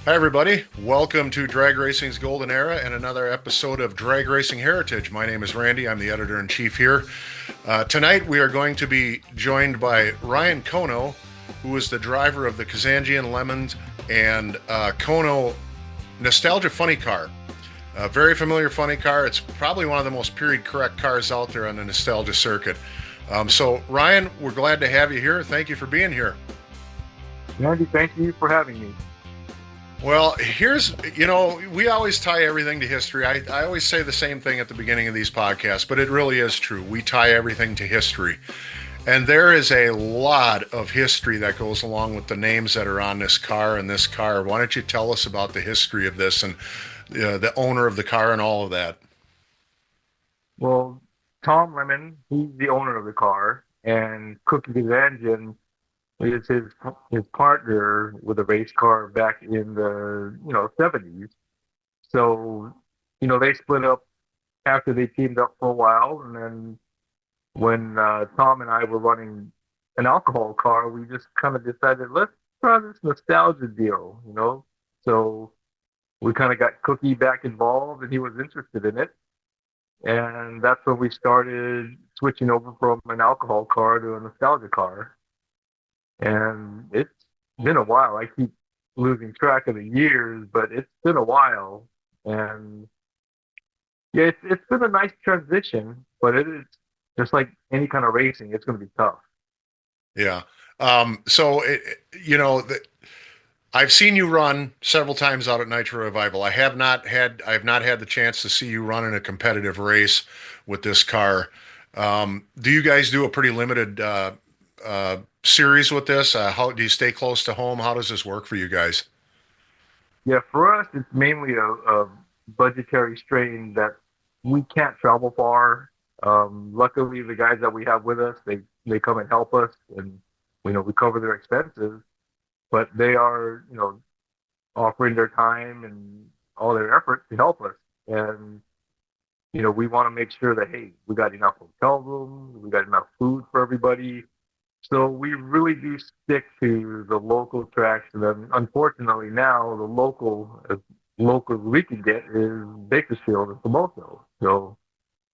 Hi, everybody. Welcome to Drag Racing's Golden Era and another episode of Drag Racing Heritage. My name is Randy. I'm the editor in chief here. Tonight, we are going to be joined by Rian Konno, who is the driver of the Kazanjian Lemons and Konno Nostalgia Funny Car. A very familiar funny car. It's probably one of the most period correct cars out there on the nostalgia circuit. So, Ryan, we're glad to have you here. Thank you for being here. Randy, thank you for having me. Well, we always tie everything to history. I always say the same thing at the beginning of these podcasts, but it really is true. We tie everything to history. And there is a lot of history that goes along with the names that are on this car and this car. Why don't you tell us about the history of this and the owner of the car and all of that? Well, Tom Lemon, he's the owner of the car, and Cookie Kazanjian is his partner with a race car back in the 70s. So they split up after they teamed up for a while, and then when Tom and I were running an alcohol car, we just kind of decided let's try this nostalgia deal. So we kind of got Cookie back involved, and he was interested in it. And that's when we started switching over from an alcohol car to a nostalgia car. And it's been a while. I keep losing track of the years, but it's been a while. And yeah, it's been a nice transition, but it is just like any kind of racing, it's going to be tough. Yeah. So, I've seen you run several times out at Nitro Revival. I have not had the chance to see you run in a competitive race with this car. Do you guys do a pretty limited series with this? How do you stay close to home? How does this work for you guys? Yeah, for us, it's mainly a budgetary strain that we can't travel far. Luckily, the guys that we have with us, they come and help us, and we cover their expenses. But they are offering their time and all their effort to help us. And we want to make sure that hey, we got enough hotel rooms, we got enough food for everybody. So we really do stick to the local tracks. And then unfortunately now the as local as we can get is Bakersfield and Tomoso. So,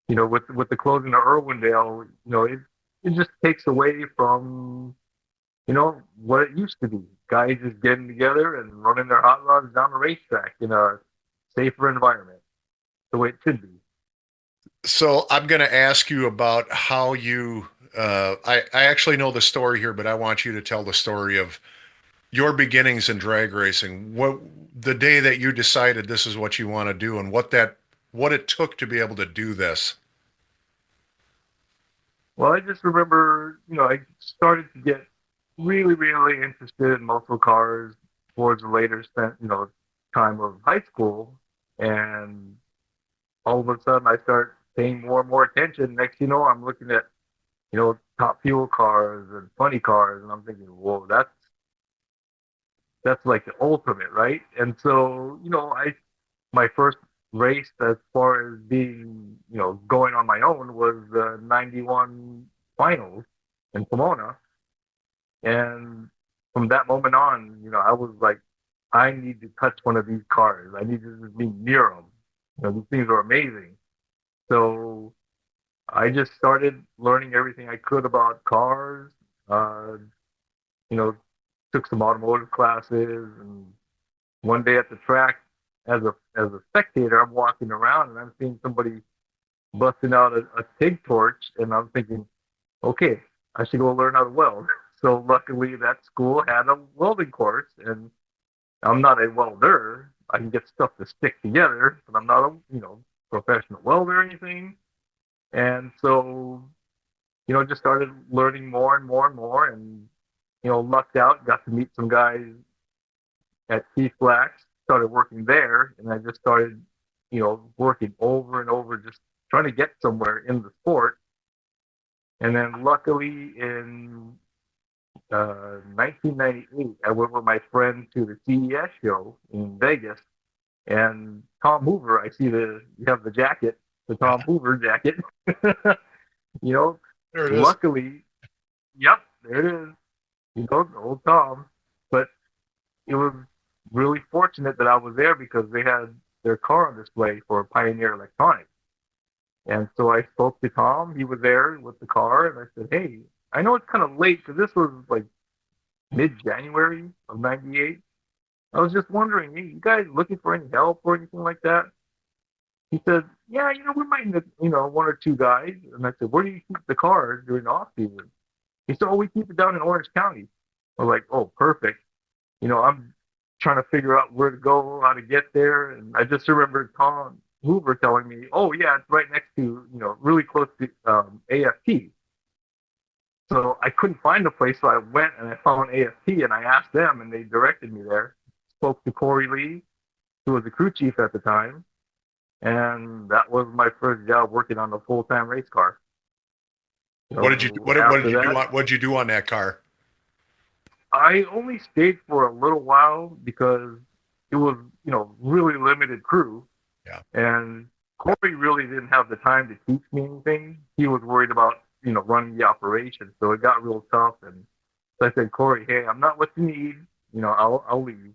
with the closing of Irwindale, it just takes away from, what it used to be. Guys just getting together and running their hot rods down the racetrack in a safer environment, the way it should be. So I'm going to ask you about how you. I actually know the story here, but I want you to tell the story of your beginnings in drag racing. What the day that you decided this is what you want to do, and what it took to be able to do this. Well, I just remember, I started to get really, really interested in muscle cars towards the later time of high school. And all of a sudden I start paying more and more attention. Next, I'm looking at, top fuel cars and funny cars. And I'm thinking, whoa, that's like the ultimate, right? And so, my first race as far as being, going on my own was the 91 finals in Pomona. And from that moment on, I was like, I need to touch one of these cars. I need to just be near them. These things are amazing. So I just started learning everything I could about cars. Uh, you know, took some automotive classes, and one day at the track, as a spectator, I'm walking around and I'm seeing somebody busting out a TIG torch, and I'm thinking, okay, I should go learn how to weld. So luckily, that school had a welding course, and I'm not a welder. I can get stuff to stick together, but I'm not a professional welder or anything. And so just started learning more and more and more, and lucked out, got to meet some guys at Keith Black's, started working there, and I just started working over and over, just trying to get somewhere in the sport. And then luckily in 1998, I went with my friend to the CES show in Vegas, and Tom Hoover. I see you have the jacket, the Tom Yeah, Hoover jacket. you know, there it is. luckily, yep, there it is. Old Tom. But it was really fortunate that I was there because they had their car on display for Pioneer Electronics. And so I spoke to Tom. He was there with the car, and I said, "Hey, I know it's kind of late because this was like mid-January of '98. I was just wondering, hey, you guys looking for any help or anything like that?" He said, "Yeah, we might need, one or two guys." And I said, "Where do you keep the cars during the off season?" He said, "Oh, we keep it down in Orange County." I was like, "Oh, perfect." I'm trying to figure out where to go, how to get there, and I just remember Tom Hoover telling me, "Oh yeah, it's right next to, really close to AFT." So I couldn't find the place, so I went and I found AFT and I asked them, and they directed me there. Spoke to Corey Lee, who was the crew chief at the time, and that was my first job working on a full-time race car. What did you So what did after you do that, on what did you do on that car? I only stayed for a little while because it was, really limited crew. Yeah. And Corey really didn't have the time to teach me anything. He was worried about, running the operation. So it got real tough. And so I said, "Corey, hey, I'm not what you need. I'll leave."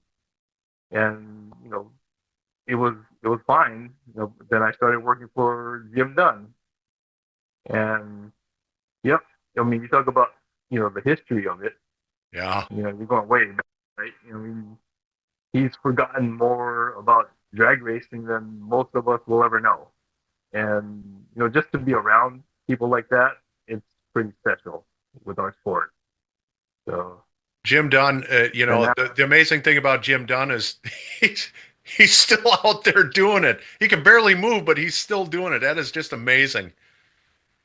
And, it was fine. Then I started working for Jim Dunn. And yep, I mean, you talk about, the history of it. Yeah. You're going way back, right? He's forgotten more about drag racing than most of us will ever know. And, just to be around people like that, it's pretty special with our sport. So, Jim Dunn, and that, the amazing thing about Jim Dunn is he's still out there doing it. He can barely move, but he's still doing it. That is just amazing.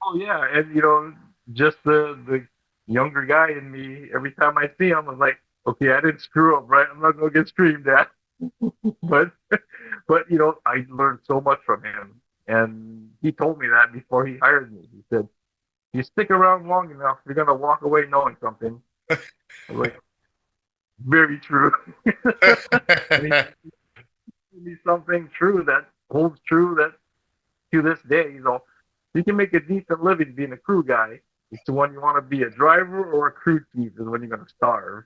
oh yeah, and just the younger guy in me, every time I see him, I'm like, okay, I didn't screw up, right? I'm not gonna get screamed at. But I learned so much from him. And he told me that before he hired me. He said, "You stick around long enough, you're gonna walk away knowing something." I was like, very true. And he told me something true that holds true that to this day, you can make a decent living being a crew guy. It's the one you want to be a driver or a crew chief is when you're gonna starve.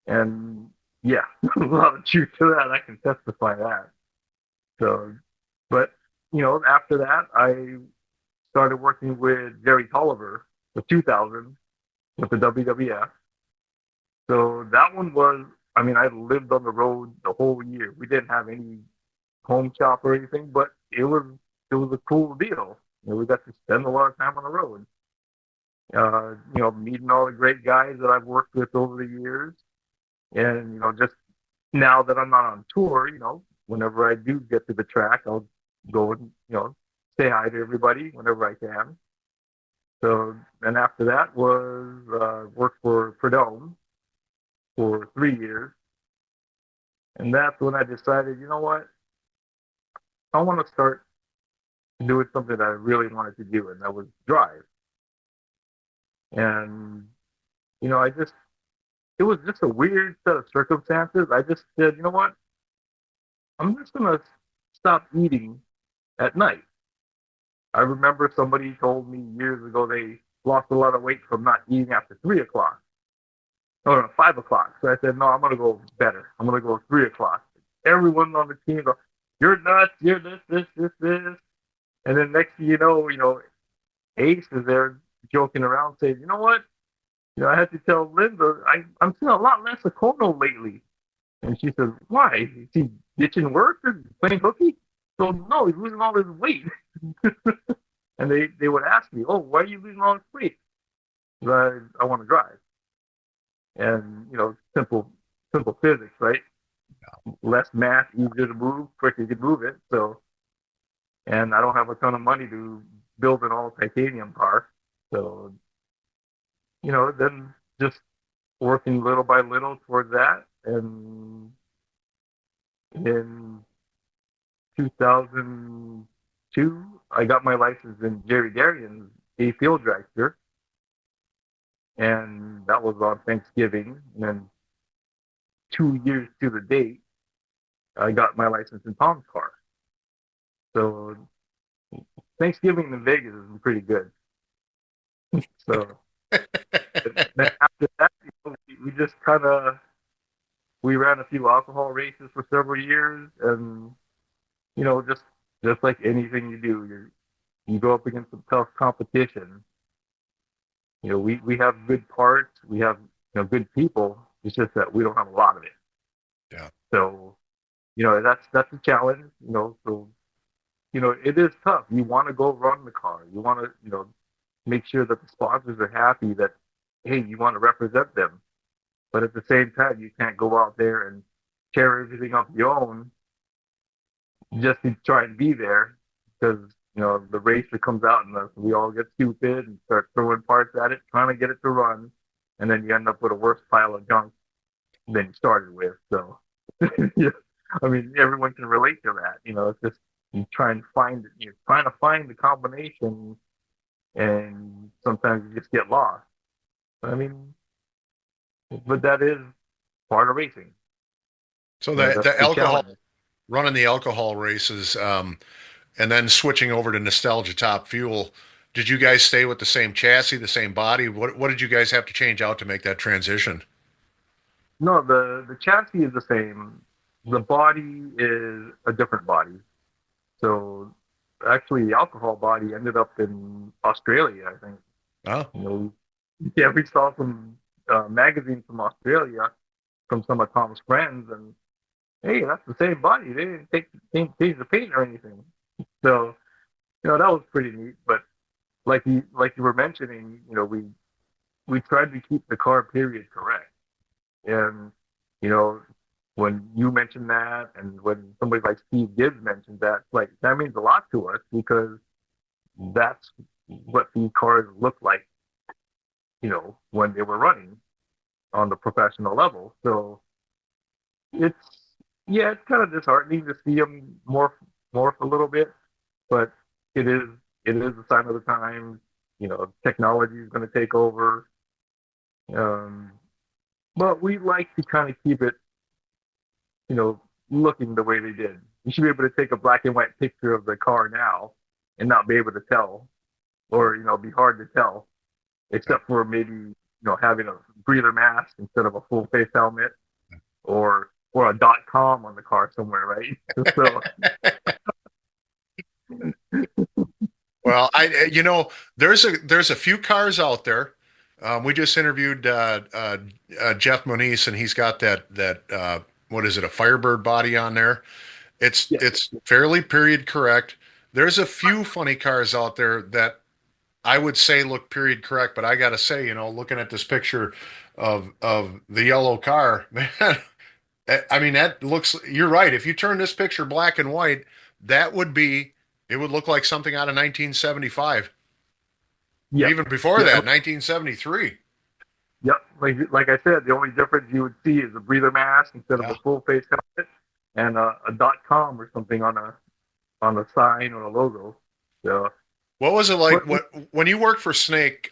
And yeah, a lot of truth to that. I can testify that. So, but after that, I started working with Jerry Tolliver for 2000 with the WWF. So that one was, I mean, I lived on the road the whole year. We didn't have any home shop or anything, but it was a cool deal. We got to spend a lot of time on the road. Meeting all the great guys that I've worked with over the years, and just now that I'm not on tour, whenever I do get to the track, I'll go and say hi to everybody whenever I can. So then after that was worked for Prudhomme for 3 years, and that's when I decided, you know what, I want to start doing something that I really wanted to do, and that was drive. And I just it was just a weird set of circumstances. I just said, you know what, I'm just gonna stop eating at night. I remember somebody told me years ago they lost a lot of weight from not eating after 3 o'clock. No, no, 5 o'clock. So I said, no, I'm gonna go better. I'm gonna go 3 o'clock. Everyone on the team go, "You're nuts. You're this." And then next thing Ace is there joking around saying, "You know what? I had to tell Linda I'm seeing a lot less of Konno lately." And she says, "Why? Is he ditching work or playing hooky?" So no, he's losing all his weight. And they would ask me, "Oh, why are you losing all this weight?" I want to drive. And simple physics, right? Less mass, easier to move, quicker you can move it. So, and I don't have a ton of money to build an all titanium car. So, then just working little by little towards that. And in 2002, I got my license in Jerry Darian's A Field Dragster, and that was on Thanksgiving. And then 2 years to the date, I got my license in Tom's car. So Thanksgiving in Vegas is pretty good. So then after that, we just kind of we ran a few alcohol races for several years, and you know, just like anything you do, you go up against some tough competition. You know, we have good parts, we have good people. It's just that we don't have a lot of it. Yeah. So you know, that's a challenge. You know, so you know, it is tough. You want to go run the car. You want to make sure that the sponsors are happy that hey, you want to represent them. But at the same time, you can't go out there and tear everything up you own just to try and be there because the racer comes out and we all get stupid and start throwing parts at it, trying to get it to run, and then you end up with a worse pile of junk than you started with. So, yeah, I mean, everyone can relate to that. You know, it's just you're trying to find the combination, and sometimes you just get lost. I mean, but that is part of racing. So You know, that's the the alcohol challenge. running the alcohol races, and then switching over to Nostalgia Top Fuel. Did you guys stay with the same chassis, the same body? What did you guys have to change out to make that transition? No, the chassis is the same. The body is a different body. So actually, the alcohol body ended up in Australia, I think. Oh, You know, yeah, we saw some magazines from Australia from some of Tom's friends, and hey, that's the same body. They didn't change the paint or anything. So that was pretty neat. But like you were mentioning, we tried to keep the car period correct. And, you know, when you mentioned that and when somebody like Steve Gibbs mentioned that, like that means a lot to us because that's what the cars looked like, when they were running on the professional level. So it's yeah, it's kind of disheartening to see them morph a little bit, but it is it is a sign of the times. Technology is going to take over. Um, but we like to kind of keep it looking the way they did. You should be able to take a black and white picture of the car now and not be able to tell, or be hard to tell, yeah. except for maybe having a breather mask instead of a full face helmet, or a .com on the car somewhere, right? So Well, there's a few cars out there. We just interviewed Jeff Moniz, and he's got that what is it, a Firebird body on there. It's yeah, it's fairly period correct. There's a few funny cars out there that I would say look period correct, but I gotta say, looking at this picture of the yellow car, man, I mean that looks. You're right. If you turn this picture black and white, that would be. It would look like something out of 1975, yeah, even before yeah, that, 1973. yeah. Like I said, the only difference you would see is a breather mask instead of Yeah. a full face helmet and a .com or something on a sign or a logo. So, What was it like? but What when you worked for Snake?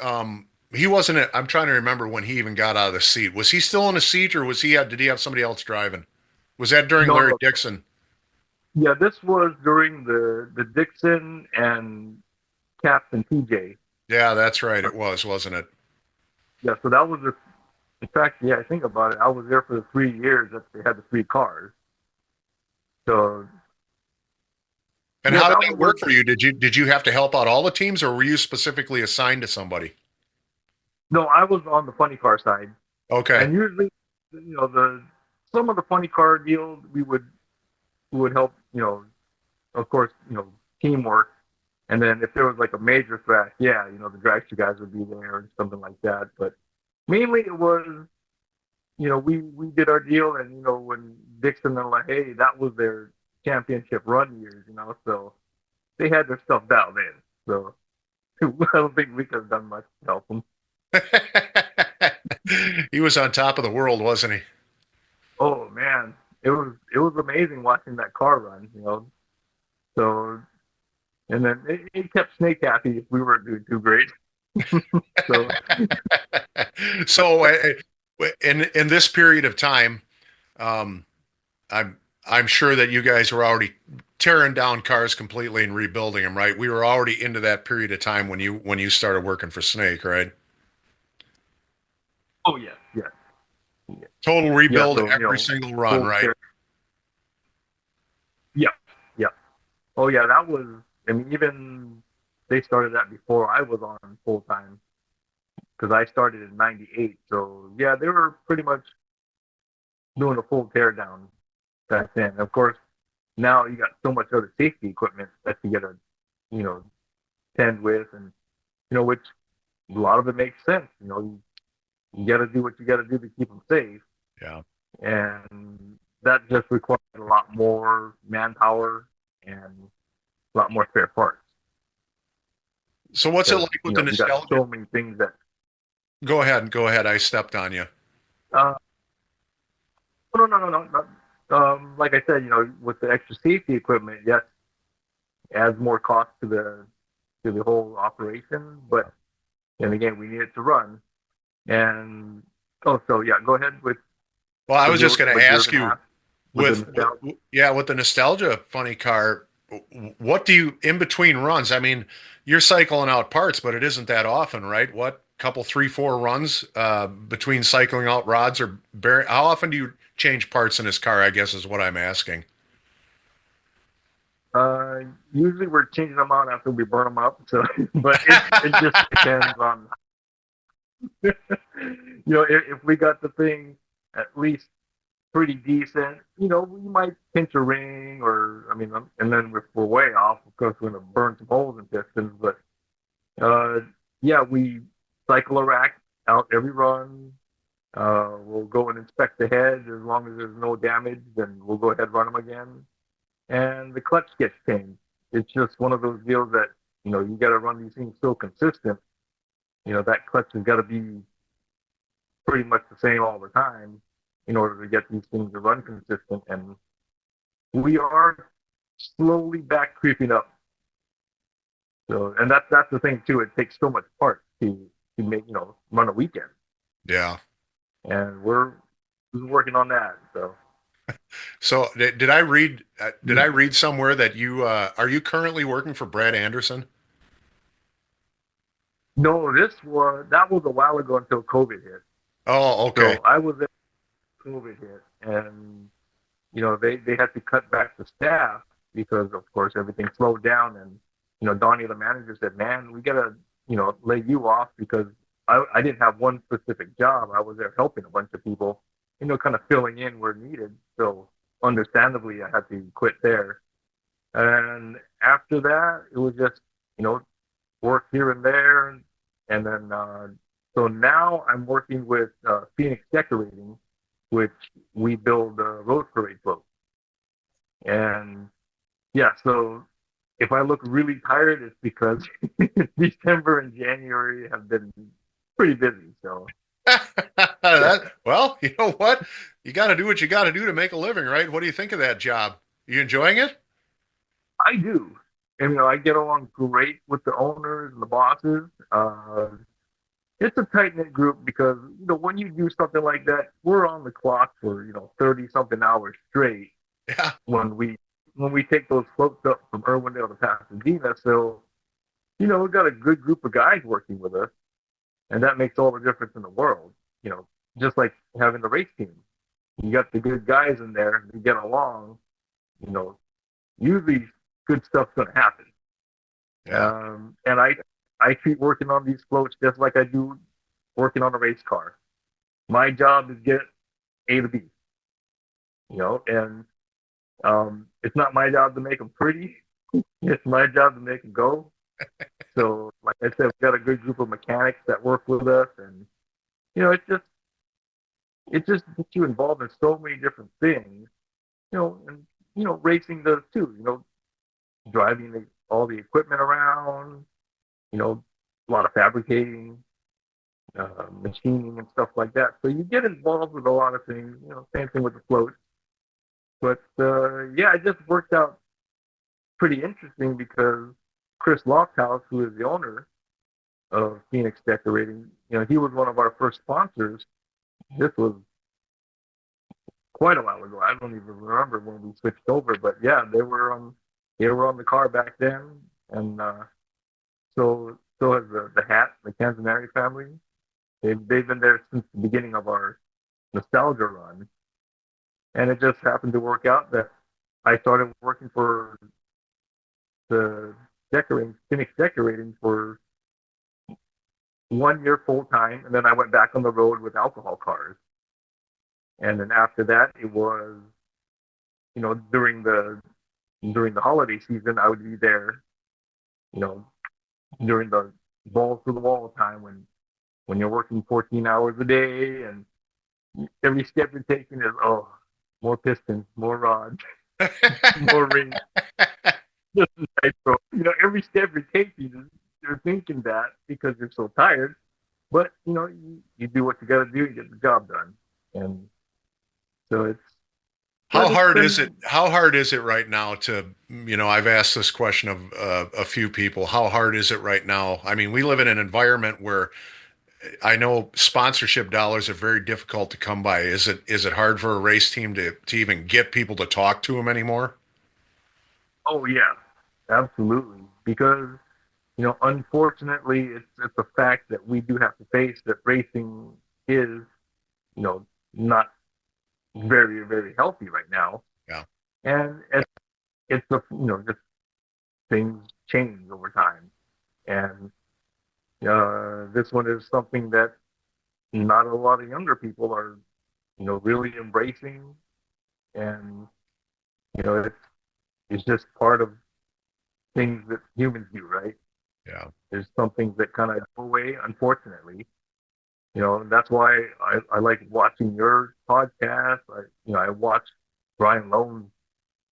He wasn't. I'm trying to remember when he even got out of the seat. Was he still in a seat, or did he have somebody else driving? Was that during no, Larry no, Dixon? yeah, this was during the Dixon and Captain TJ. Yeah, that's right. It was, wasn't it? Yeah, so that was in fact, yeah, I think about it. I was there for the 3 years that they had the three cars. So And yeah, how did that that one was work for you? Did you have to help out all the teams, or were you specifically assigned to somebody? no, I was on the funny car side, Okay. and usually, the some of the funny car deals we would help, of course, teamwork. And then if there was like a major threat, yeah, the dragster guys would be there and something like that. But mainly it was, we did our deal, and when Dixon and like, hey, that was their championship run years, so they had their stuff dialed in. So I don't think we could have done much to help them. He was on top of the world, wasn't he? Oh man, it was amazing watching that car run. So and then it kept Snake happy if we weren't doing too great. So So, in this period of time, um, I'm I'm sure that you guys were already tearing down cars completely and rebuilding them, right? We were already into that period of time when you started working for Snake, right? oh yeah, yeah, yeah. Total Yeah, rebuild so every single run, full right? care. Yeah, yeah. Oh yeah, that was. I mean, even they started that before I was on full time because I started in '98. So yeah, they were pretty much doing a full tear down back then. Of course, now you got so much other safety equipment that you got to, you know, tend with, and which a lot of it makes sense. You got to do what you got to do to keep them safe, Yeah. and that just requires a lot more manpower and a lot more spare parts So what's it because like with the you got nostalgia? so many things that. Go ahead. Go ahead. I stepped on you. Uh, no, no, no, no, no. Like I said, with the extra safety equipment, yes, adds more cost to the whole operation, but and again, we need it to run. And oh, so yeah, go ahead with Well, I what was just going to you're ask gonna you ask with the with, nostalgia. yeah, with the nostalgia funny car, what do you in between runs? I mean, you're cycling out parts, but it isn't that often, right? What couple, three, four runs between cycling out rods or bearing? How often do you change parts in this car? I guess is what I'm asking. Uh, Usually we're changing them out after we burn them up. So, but it just depends on if we got the thing at least pretty decent, we might pinch a ring or I mean, and then if we're way off, of course, we're gonna burn some holes in pistons. But uh, yeah, we cycle a rack out every run. We'll go and inspect the head. As long as there's no damage, then we'll go ahead and run them again. And the clutch gets changed. It's just one of those deals that you got to run these things so consistent. That clutch has got to be pretty much the same all the time in order to get these things to run consistent. And we are slowly back creeping up. So, and that's the thing too. It takes so much parts to make run a weekend, Yeah. and we're working on that. So. So did I read? Did I read somewhere that you are you currently working for Brad Anderson? No, that was a while ago until COVID hit. Oh, okay. So I was there when COVID hit, and they had to cut back the staff because of course everything slowed down, and Donnie the manager said, "Man, we gotta lay you off because I didn't have one specific job. I was there helping a bunch of people, kind of filling in where needed. So understandably, I had to quit there. And after that, it was just you know work here and there, and then so now I'm working with Phoenix Decorating, which we build road parade floats. And yeah, so if I look really tired, it's because December and January have been pretty busy. So Well, you know what? You got to do what you got to do to make a living, right? What do you think of that job? You enjoying it? I do. And I get along great with the owners and the bosses. It's a tight knit group because when you do something like that, we're on the clock for 30 something hours straight Yeah, when we take those floats up from Irwindale to Pasadena. So we've got a good group of guys working with us, and that makes all the difference in the world. You know, just like having the race team, you got the good guys in there, you get along. You know, usually good stuff's going to happen. yeah. And I treat working on these floats just like I do working on a race car. My job is get A to B. And it's not my job to make them pretty. It's my job to make them go. So, like I said, we've got a good group of mechanics that work with us, and it just gets you involved in so many different things. And racing does too. Driving all the equipment around. A lot of fabricating, machining, and stuff like that. So you get involved with a lot of things. Same thing with the float. But yeah, it just worked out pretty interesting because Chris Lofthouse, who is the owner of Phoenix Decorating, he was one of our first sponsors. This was quite a while ago. I don't even remember when we switched over, but yeah, they were on the car back then, and so has the Hat, the Canzaneri family. They've been there since the beginning of our nostalgia run, and it just happened to work out that I started working for the decorating, Phoenix Decorating for 1 year full time, and then I went back on the road with alcohol cars. And then after that, it was during the holiday season, I would be there. You know, during the balls to the wall time when you're working 14 hours a day and every step you're taking is more pistons, more rods, more rings, just the nitro. Every step you're taking, you're thinking that because you're so tired. But you do what you got to do, you get the job done, and so How but it's hard is it? been. How hard is it right now to, I've asked this question of a few people. How hard is it right now? I mean, we live in an environment where I know sponsorship dollars are very difficult to come by. Is it hard for a race team to even get people to talk to them anymore? Oh yeah, absolutely. Because unfortunately, it's a fact that we do have to face that racing is not very very healthy right now, Yeah, and it's just things change over time, and this one is something that not a lot of younger people are really embracing, and it's just part of things that humans do, right? yeah, There's some things that kind of go away, unfortunately. That's why I like watching your podcast. I watch Brian Lowe's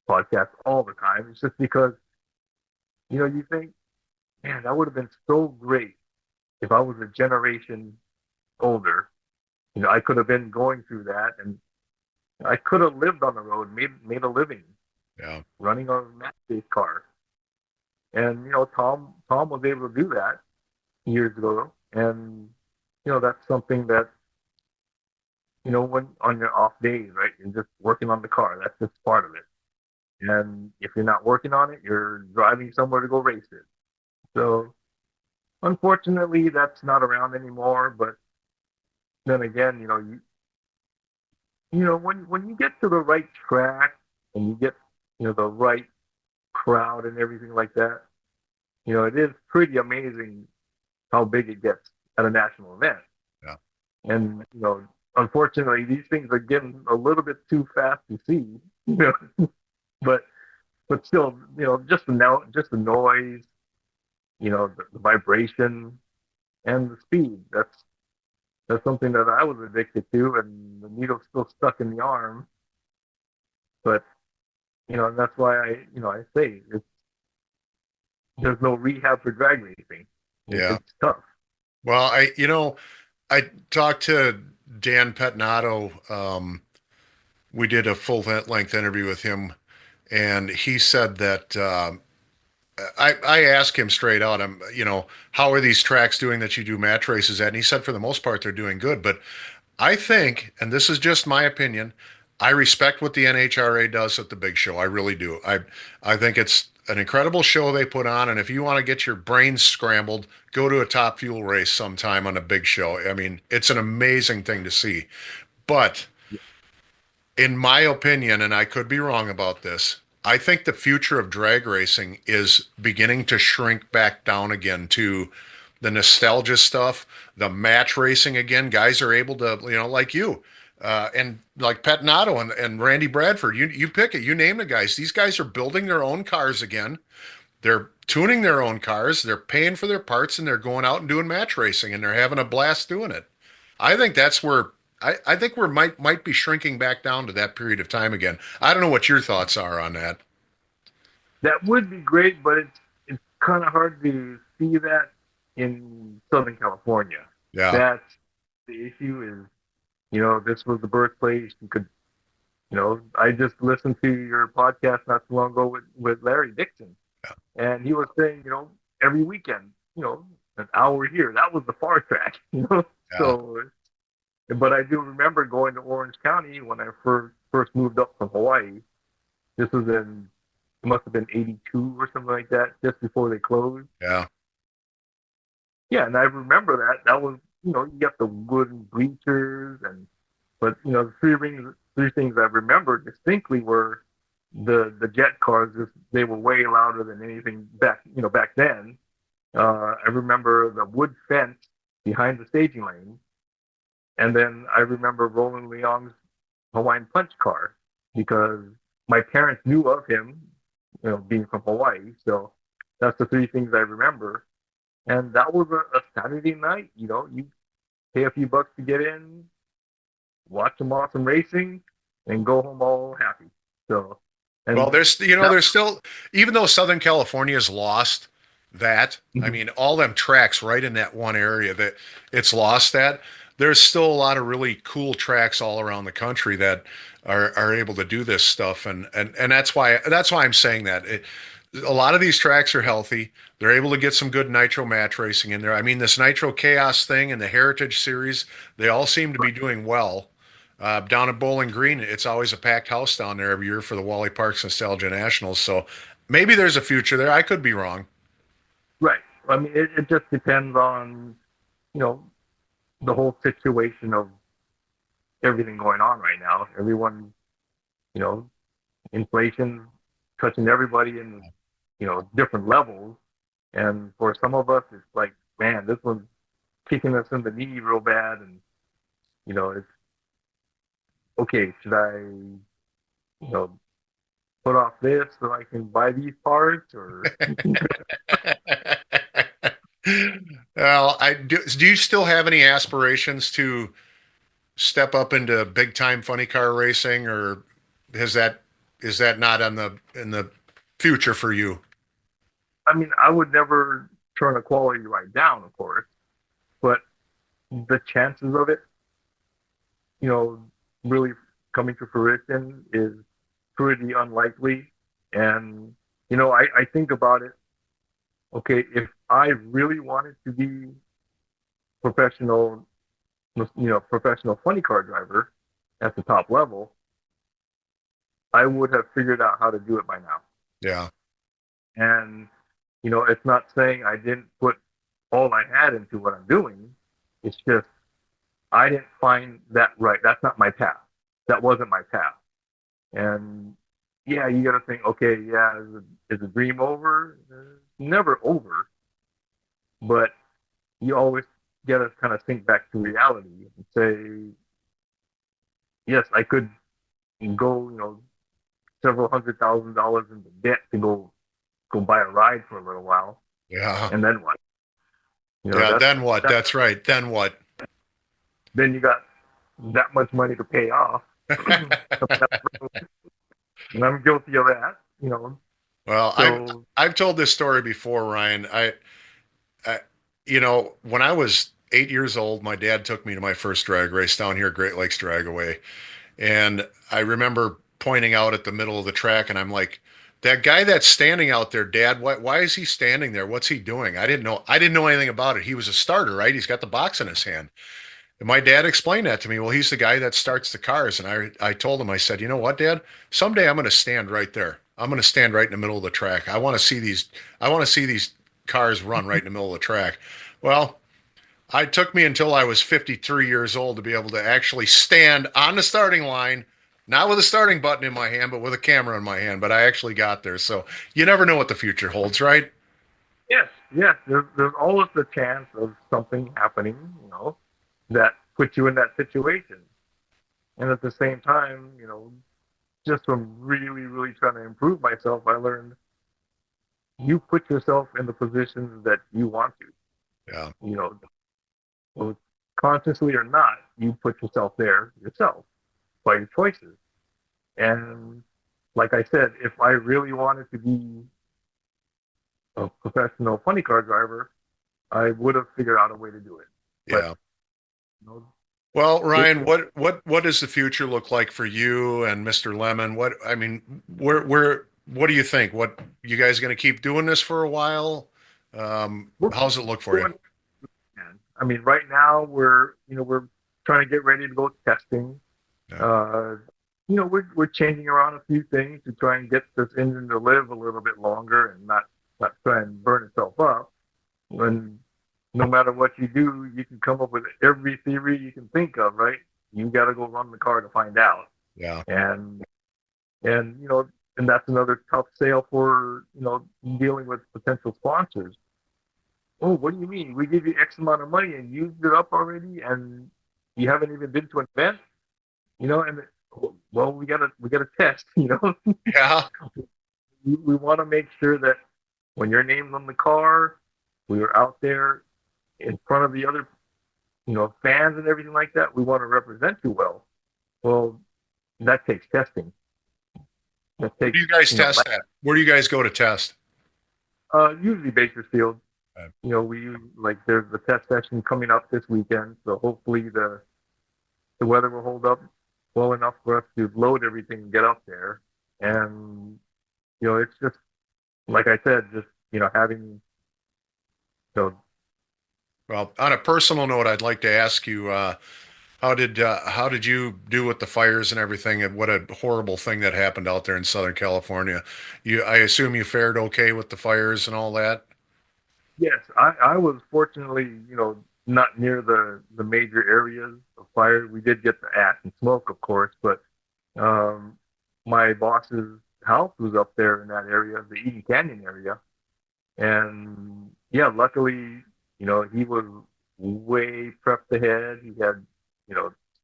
podcast all the time. It's just because, you think, man, that would have been so great if I was a generation older. I could have been going through that, and I could have lived on the road, made a living yeah, running a match based car. And Tom was able to do that years ago, and that's something that when on your off days, right, you're just working on the car. That's just part of it. And if you're not working on it, you're driving somewhere to go race it. So unfortunately, that's not around anymore. But then again, when you get to the right track and you get the right crowd and everything like that, it is pretty amazing how big it gets at a national event. yeah, And unfortunately, these things are getting a little bit too fast to see. But still, just the noise, the vibration and the speed. That's something that I was addicted to, and the needle's still stuck in the arm. But and that's why I say there's no rehab for drag racing. yeah. It's tough. Well, I talked to Dan Petnato. We did a full length interview with him, and he said that I asked him straight out, how are these tracks doing that you do match races at? And he said for the most part they're doing good. But I think, and this is just my opinion, I respect what the NHRA does at the big show. I really do. I think it's an incredible show they put on, and if you want to get your brains scrambled, go to a Top Fuel race sometime on a big show. I mean, it's an amazing thing to see. But in my opinion, and I could be wrong about this, I think the future of drag racing is beginning to shrink back down again to the nostalgia stuff, the match racing again. Guys are able to, like you, and like Pat Nato and Randy Bradford. You pick it. You name the guys. These guys are building their own cars again. They're tuning their own cars. They're paying for their parts, and they're going out and doing match racing, and they're having a blast doing it. I think that's where I think we might be shrinking back down to that period of time again. I don't know what your thoughts are on that. That would be great, but it's kind of hard to see that in Southern California. Yeah, That's the issue. Is this was the birthplace. You could I just listened to your podcast not too long ago with Larry Dixon, yeah, and he was saying, every weekend, an hour here, that was the far track, yeah, So, but I do remember going to Orange County when I first moved up from Hawaii. This was it must have been '82 or something like that, just before they closed. yeah, Yeah, and I remember that. That was, you got the wooden bleachers and But the three things I remember distinctly were the jet cars. They were way louder than anything back then. I remember the wood fence behind the staging lane, and then I remember Roland Leong's Hawaiian Punch car because my parents knew of him, being from Hawaii. So that's the three things I remember. And that was a Saturday night. You pay a few bucks to get in, watch some awesome racing, and go home all happy. So, Well, and that, there's still, even though Southern California's lost that, I Mhm. mean, all them tracks right in that one area that it's lost that, there's still a lot of really cool tracks all around the country that are able to do this stuff. And that's why I'm saying that. A lot of these tracks are healthy. They're able to get some good nitro match racing in there. I mean, this Nitro Chaos thing and the Heritage Series, they all seem to be doing well. Down at Bowling Green, it's always a packed house down there every year for the Wally Parks Nostalgia Nationals. So maybe there's a future there. I could be wrong. right. I mean, it just depends on, you know, the whole situation of everything going on right now. Everyone, you know, inflation touching everybody in, different levels. And for some of us, it's like, man, this one's kicking us in the knee real bad. And, it's okay. Should I, put off this so I can buy these parts or Well, I do. Do you still have any aspirations to step up into big time funny car racing, or has that is that not on the in the future for you? I mean, I would never turn a quality ride down, of course, but the chances of it, you know, really coming to fruition is pretty unlikely. And, I think about it, okay, if I really wanted to be professional, professional funny car driver at the top level, I would have figured out how to do it by now. Yeah, And, it's not saying I didn't put all I had into what I'm doing. It's just I didn't find that right. That's not my path. That wasn't my path. And yeah, you got to think, okay, yeah, is the dream over? Never over, but you always got to kind of think back to reality and say, yes, I could go, several $100,000 into debt to go buy a ride for a little while, yeah, and then what? yeah. That's Then what? that. That's right. Then what? Then you got that much money to pay off, and I'm guilty of that. Well, So I've told this story before, Ryan. I when I was 8 years old, my dad took me to my first drag race down here, Great Lakes Dragaway. And I remember pointing out at the middle of the track, and I'm like, that guy that's standing out there, Dad, why is he standing there? What's he doing? I didn't know anything about it. He was a starter, right? He's got the box in his hand. And my dad explained that to me. Well, he's the guy that starts the cars. And I told him, I said, you know what, Dad? Someday I'm going to stand right there. I'm going to stand right in the middle of the track. I want to see these cars run right in the middle of the track. Well, it took me until I was 53 years old to be able to actually stand on the starting line, not with a starting button in my hand, but with a camera in my hand. But I actually got there. So you never know what the future holds, right? yes, yes, there's always the chance of something happening, that puts you in that situation. And at the same time, just from really, really trying to improve myself, I learned you put yourself in the positions that you want to. Yeah. You know, so consciously or not, you put yourself there yourself by your choices. And like I said, if I really wanted to be a professional funny car driver, I would have figured out a way to do it. But Yeah. you know, Well, this Ryan, what does the future look like for you and Mr. Lemon? What do you think? What you guys going to keep doing this for a while? we're How's it look for you? doing. I mean, right now we're trying to get ready to go testing. Yeah. Uh, we're changing around a few things to try and get this engine to live a little bit longer and not try and burn itself up. And no matter what you do, you can come up with every theory you can think of, right? You got to go run the car to find out. Yeah. And and and that's another tough sale for dealing with potential sponsors. Oh, what do you mean? We give you X amount of money and used it up already, and you haven't even been to an event, And well, we gotta test, Yeah. we want to make sure that when your name's on the car, we are out there in front of the other, fans and everything like that. We want to represent you well. Well, that takes testing. That Where do takes, you guys test at? Where do you guys go to test? usually Bakersfield. We like there's the test session coming up this weekend, so hopefully the weather will hold up well enough for us to load everything and get up there. Yeah. And it's just like I said, just having you Well, on a personal note, I'd like to ask you, how did you do with the fires and everything? And what a horrible thing that happened out there in Southern California. I assume you fared okay with the fires and all that. yes, I was fortunately not near the major areas of fire. We did get the ash and smoke, of course, but um, my boss's house was up there in that area, the Eden Canyon area. And yeah, luckily, he was way prepped ahead. He had,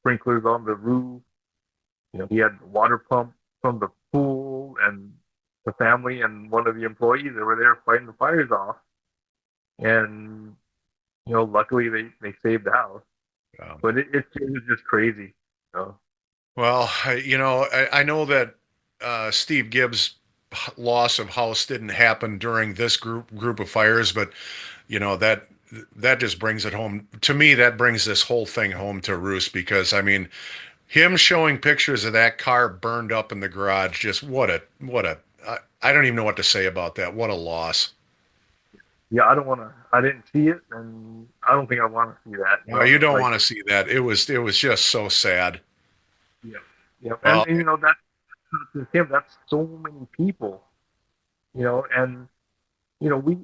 sprinklers on the roof. He had the water pump from the pool and the family and one of the employees that were there fighting the fires off. And, luckily they saved the house. Um, But it was just crazy. You know? well, I know that Steve Gibbs' loss of house didn't happen during this group of fires, but that just brings it home to me. That brings this whole thing home to roost because I mean, him showing pictures of that car burned up in the garage, just I don't even know what to say about that. What a loss. Yeah, I didn't see it, and I don't think I want to see that. No, you don't Like, want to see that. It was just so sad. yeah, yeah, Well, and that's him. That's so many people, and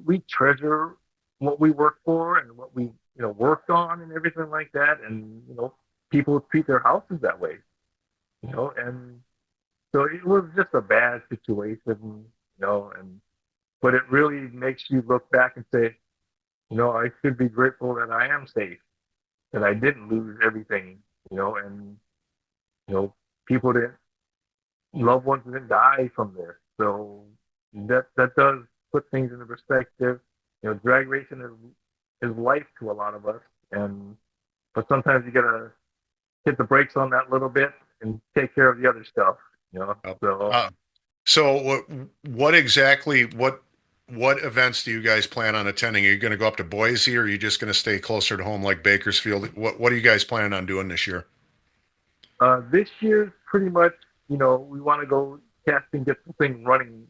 we treasure what we work for and what we worked on and everything like that, and people treat their houses that way, and so it was just a bad situation, and but it really makes you look back and say, I should be grateful that I am safe, that I didn't lose everything, and you know people didn't loved ones didn't die from this. So that does put things into perspective. Drag racing is life to a lot of us, and but sometimes you gotta hit the brakes on that little bit and take care of the other stuff. uh, So uh, so what exactly what events do you guys plan on attending? Are you going to go up to Boise, or are you just going to stay closer to home like Bakersfield? What are you guys planning on doing this year? this year's pretty much, we want to go test and get the thing running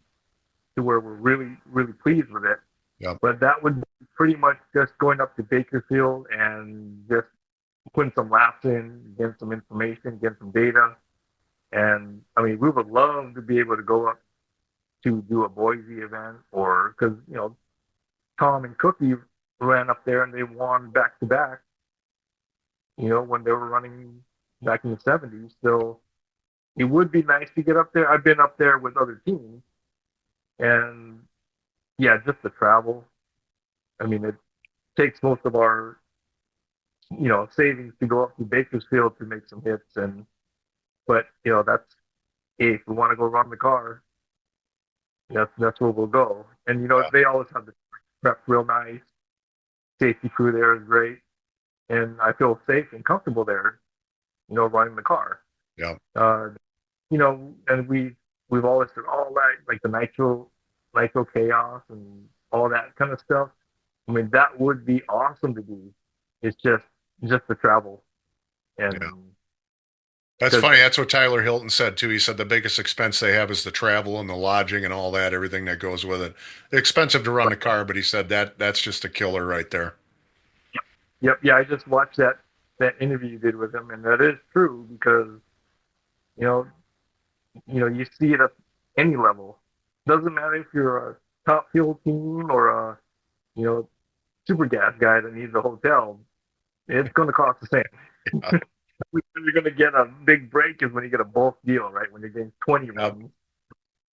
to where we're really really pleased with it. Yeah, But that would be pretty much just going up to Bakersfield and just putting some laps in, getting some information, getting some data. And I mean, we would love to be able to go up to do a Boise event, or because Tom and Cookie ran up there and they won back to back. When they were running back in the '70s. So it would be nice to get up there. I've been up there with other teams, and yeah, just the travel. I mean, it takes most of our savings to go up to Bakersfield to make some hits, and but that's if we want to go run the car, that's where we'll go. And yeah, they always have the prep real nice. Safety crew there is great, and I feel safe and comfortable there. Running the car. yeah. Uh, and we've always done all that like the nitro chaos and all that kind of stuff. I mean, that would be awesome to do. It's just the travel Yeah. and That's because funny. That's what Tyler Hilton said too. He said the biggest expense they have is the travel and the lodging and all that, everything that goes with it. Expensive to run the car, but he said that's just a killer right there. yep, yeah, I just watched that interview you did with him, and that is true because you know you see it at any level. Doesn't matter if you're a top fuel team or a you know super gas guy that needs a hotel. It's going to cost the same. When you're gonna get a big break is when you get a bulk deal, right? When you're getting 20 Yep. runs. Huge.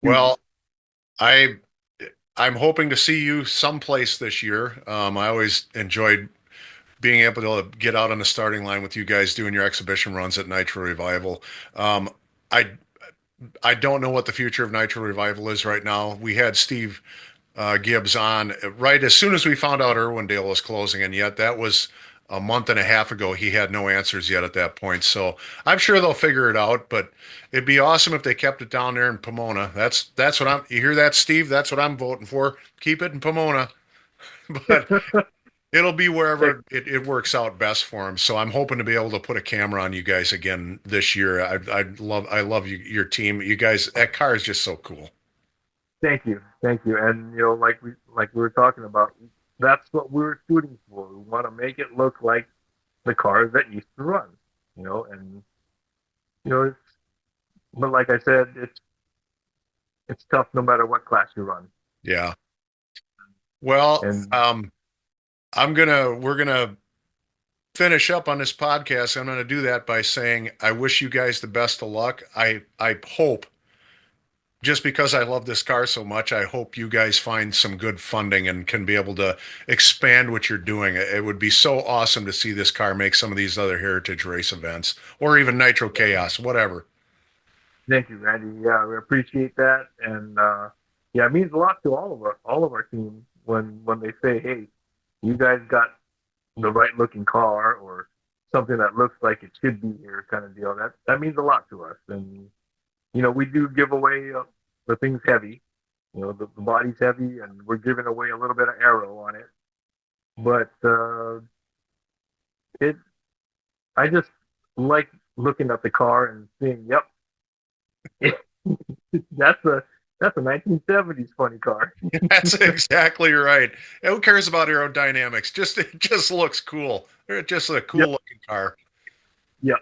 Well, I I'm hoping to see you someplace this year. I always enjoyed being able to get out on the starting line with you guys doing your exhibition runs at Nitro Revival. Um, I I don't know what the future of Nitro Revival is right now. We had Steve Gibbs on right as soon as we found out Irwindale was closing, and yet that was a month and a half ago. He had no answers yet at that point, so I'm sure they'll figure it out. But it'd be awesome if they kept it down there in Pomona. That's what I'm. You hear that, Steve? That's what I'm voting for. Keep it in Pomona, but it'll be Thank, wherever it works out best for him. So I'm hoping to be able to put a camera on you guys again this year. I love you, your team. You guys, that car is just so cool. thank you, thank you. And like we were talking about, that's what we were shooting for. We want to make it look like the cars that used to run. And it's but like I said, it's tough no matter what class you run. Yeah. Well, And we're gonna finish up on this podcast. I'm gonna do that by saying I wish you guys the best of luck. I hope just because I love this car so much, I hope you guys find some good funding and can be able to expand what you're doing. It would be so awesome to see this car make some of these other heritage race events or even Nitro Chaos, whatever. thank you, Randy. Yeah, we appreciate that. And yeah, it means a lot to all of our teams when they say, "Hey, you guys got the right looking car or something that looks like it should be here," kind of deal. That means a lot to us. And we do give away the things heavy. The body's heavy, and we're giving away a little bit of aero on it. But it, I just like looking at the car and seeing, yep, that's a 1970s funny car. That's exactly right. Who cares about aerodynamics? Just it just looks cool. It's just a Yep, cool looking car. yep.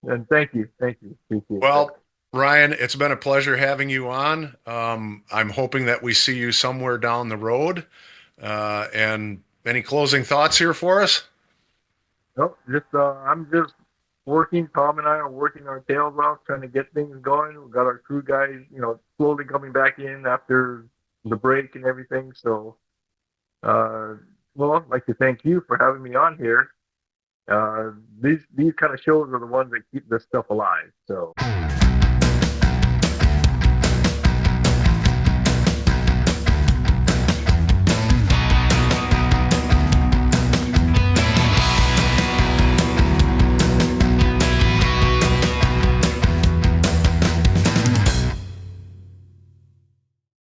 And thank you, appreciate that. Well, Ryan, it's been a pleasure having you on. I'm hoping that we see you somewhere down the road. And any closing thoughts here for us? No, just I'm just working. Tom and I are working our tails off, trying to get things going. We've got our crew guys, slowly coming back in after the break and everything. So, uh, well, I'd like to thank you for having me on here. These kind of shows are the ones that keep this stuff alive. So.